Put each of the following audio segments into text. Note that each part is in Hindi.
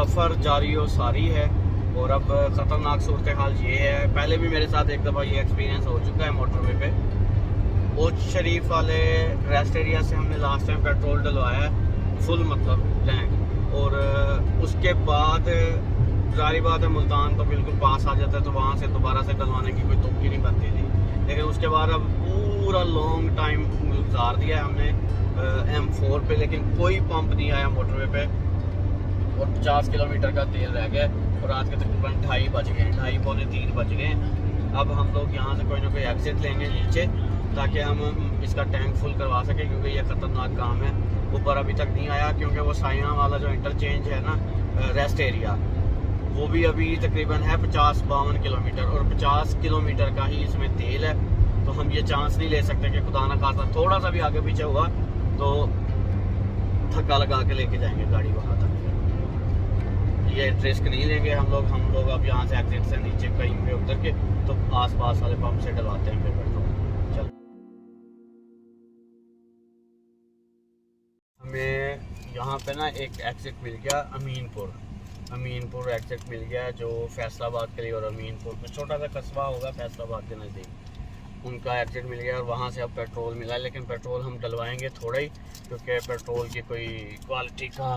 सफ़र जारी और सारी है। और अब ख़तरनाक सूरत हाल ये है, पहले भी मेरे साथ एक दफ़ा ये एक्सपीरियंस हो चुका है मोटरवे पे। उच शरीफ वाले रेस्ट एरिया से हमने लास्ट टाइम पेट्रोल डलवाया है फुल, मतलब टैंक, और उसके बाद जारी बात है मुल्तान तो बिल्कुल पास आ जाता है, तो वहाँ से दोबारा से डलवाने की कोई तुक्की नहीं बनती थी। लेकिन उसके बाद अब पूरा लॉन्ग टाइम गुजार दिया है हमने M4 पे, लेकिन कोई पंप नहीं आया मोटरवे पे, और 50 किलोमीटर का तेल रह गया और रात के तकरीबन 2:30 बज गए, 2:30 पौने 3 बज गए। अब हम लोग यहाँ से कोई ना कोई एग्जिट लेंगे नीचे, ताकि हम इसका टैंक फुल करवा सकें, क्योंकि ये ख़तरनाक काम है। ऊपर अभी तक नहीं आया, क्योंकि वो साइयां वाला जो इंटरचेंज है ना रेस्ट एरिया, वो भी अभी तकरीबन है 50-52 किलोमीटर, और 50 किलोमीटर का ही इसमें तेल है। तो हम ये चांस नहीं ले सकते कि खुदा ना खासा थोड़ा सा भी आगे पीछे हुआ तो धक्का लगा के लेके जाएंगे गाड़ी वहाँ तक। ये रिस्क नहीं लेंगे हम लोग अब यहाँ से एग्जिट से नीचे कहीं पे उतर के तो आसपास वाले पंप से डलवाते हैं फिर पेट्रोल। चल, हमें यहाँ पे ना एक एग्जिट मिल गया, अमीनपुर एग्जिट मिल गया, जो फैसलाबाद के लिए, और अमीनपुर में छोटा सा कस्बा होगा फैसलाबाद के नज़दीक, उनका एग्जिट मिल गया। और वहाँ से अब पेट्रोल मिला, लेकिन पेट्रोल हम डलवाएंगे थोड़ा ही, क्योंकि पेट्रोल की कोई क्वालिटी का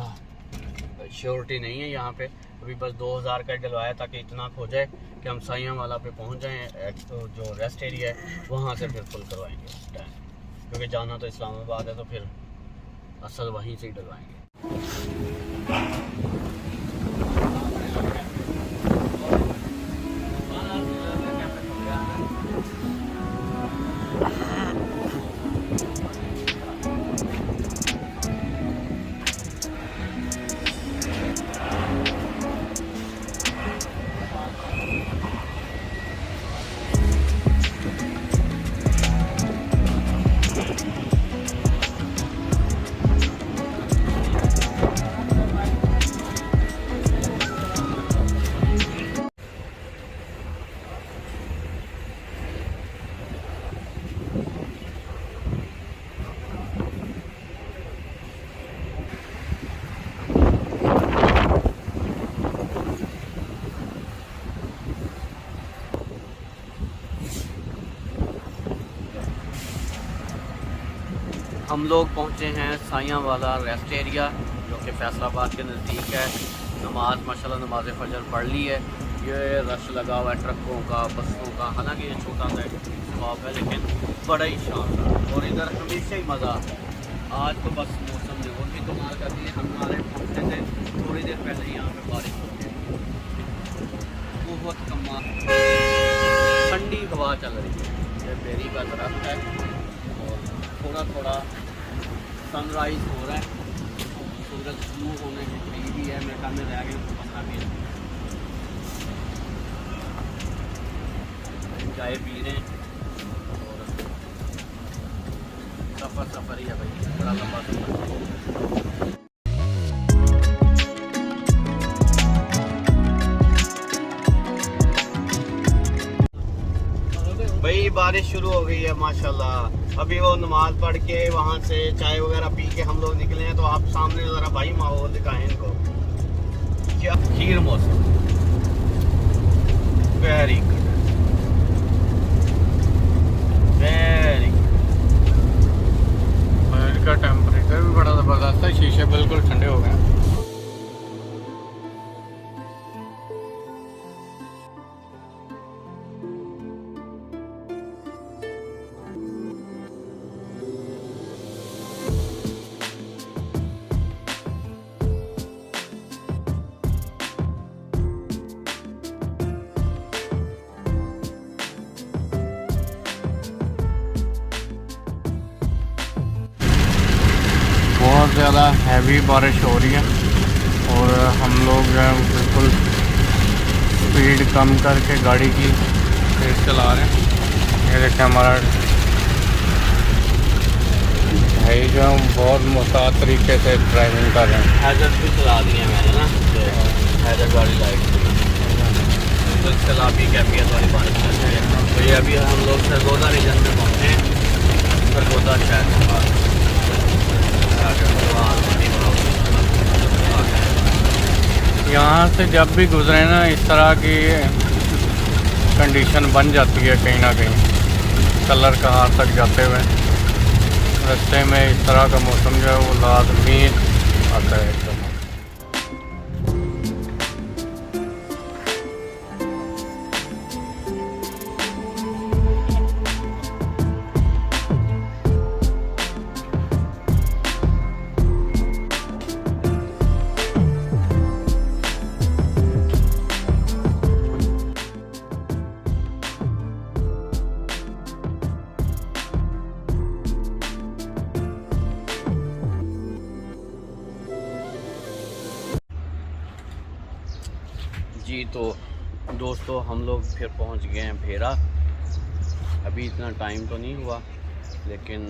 श्योरिटी नहीं है यहाँ पे। अभी बस 2000 का डलवाया, ताकि इतना हो जाए कि हम साइयां वाला पे पहुँच जाएँ, तो जो रेस्ट एरिया है वहाँ से फिर फुल करवाएंगे टैंक, क्योंकि जाना तो इस्लामाबाद है, तो फिर असल वहीं से ही डलवाएंगे। हम लोग पहुँचे हैं साइयां वाला रेस्ट एरिया, जो कि फैसलाबाद के नज़दीक है। नमाज माशाल्लाह नमाज फजर पढ़ ली है। ये रश लगा हुआ है ट्रकों का, बसों का, हालांकि ये छोटा सा स्टॉप है लेकिन बड़ा ही शानदार, और इधर हमेशा ही मज़ा आता है। आज तो बस मौसम ने और भी कमाल कर दी है। हमारे पहुँचने से थोड़ी देर पहले यहाँ पे बारिश हो गई, बहुत कमाल ठंडी हवा चल रही है। ये बेरी का दरख्त है और थोड़ा थोड़ा सनराइज हो रहा है, सूरज शुरू होने के करीब ही है, मेरे ख्याल में रह गए 15 मिनट। चाय पी रहे हैं और सफ़र ही है भाई, बड़ा लंबा सफ़र। भाई बारिश शुरू हो गई है माशाल्लाह। अभी वो नमाज पढ़ के वहाँ से चाय वगैरह पी के हम लोग निकले हैं, तो आप सामने ज़रा भाई माहौल दिखाएं इनको। क्या खीर मौसम, वेरी गुड वेरी गुड। का टेम्परेचर भी बड़ा ज़बरदस्त है, शीशे बिल्कुल ठंडे हो गए। बहुत ज़्यादा हैवी बारिश हो रही है और हम लोग बिल्कुल स्पीड कम करके गाड़ी की तेज चला रहे हैं। ये देखिए हमारा भाई जो बहुत मुहतात तरीके से ड्राइविंग कर रहे हैं। हैजर्ड भी चला दी है मैंने ना, हैजर्ड वाली लाइट बिल्कुल सैलाबी कैफियत वाली बारिश चल रही है। तो ये अभी हम लोग सरगोदा रीजन में पहुँचे हैं, सरगोदा शहर के पास। यहाँ से जब भी गुजरे ना इस तरह की कंडीशन बन जाती है कहीं ना कहीं कलर कहार तक जाते हुए रास्ते में इस तरह का मौसम जो है वो लाजमी आता है एकदम। जी तो दोस्तों हम लोग फिर पहुंच गए हैं भेरा। अभी इतना टाइम तो नहीं हुआ लेकिन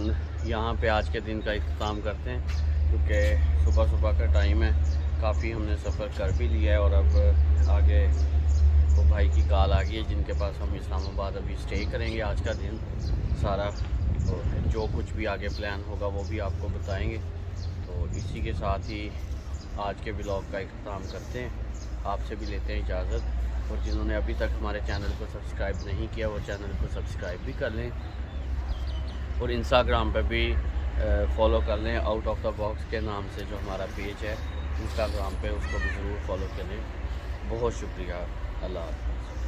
यहाँ पे आज के दिन का इख्तिताम करते हैं क्योंकि सुबह सुबह का टाइम है, काफ़ी हमने सफ़र कर भी लिया है और अब आगे वो भाई की कॉल आ गई है जिनके पास हम इस्लामाबाद अभी स्टे करेंगे आज का दिन सारा। तो जो कुछ भी आगे प्लान होगा वो भी आपको बताएंगे। तो इसी के साथ ही आज के व्लॉग का इख्तिताम करते हैं, आपसे भी लेते हैं इजाज़त। और जिन्होंने अभी तक हमारे चैनल को सब्सक्राइब नहीं किया वो चैनल को सब्सक्राइब भी कर लें और इंस्टाग्राम पे भी फॉलो कर लें, आउट ऑफ द बॉक्स के नाम से जो हमारा पेज है इंस्टाग्राम पे, उसको भी ज़रूर फॉलो करें। बहुत शुक्रिया, अल्लाह हाफ़िज़।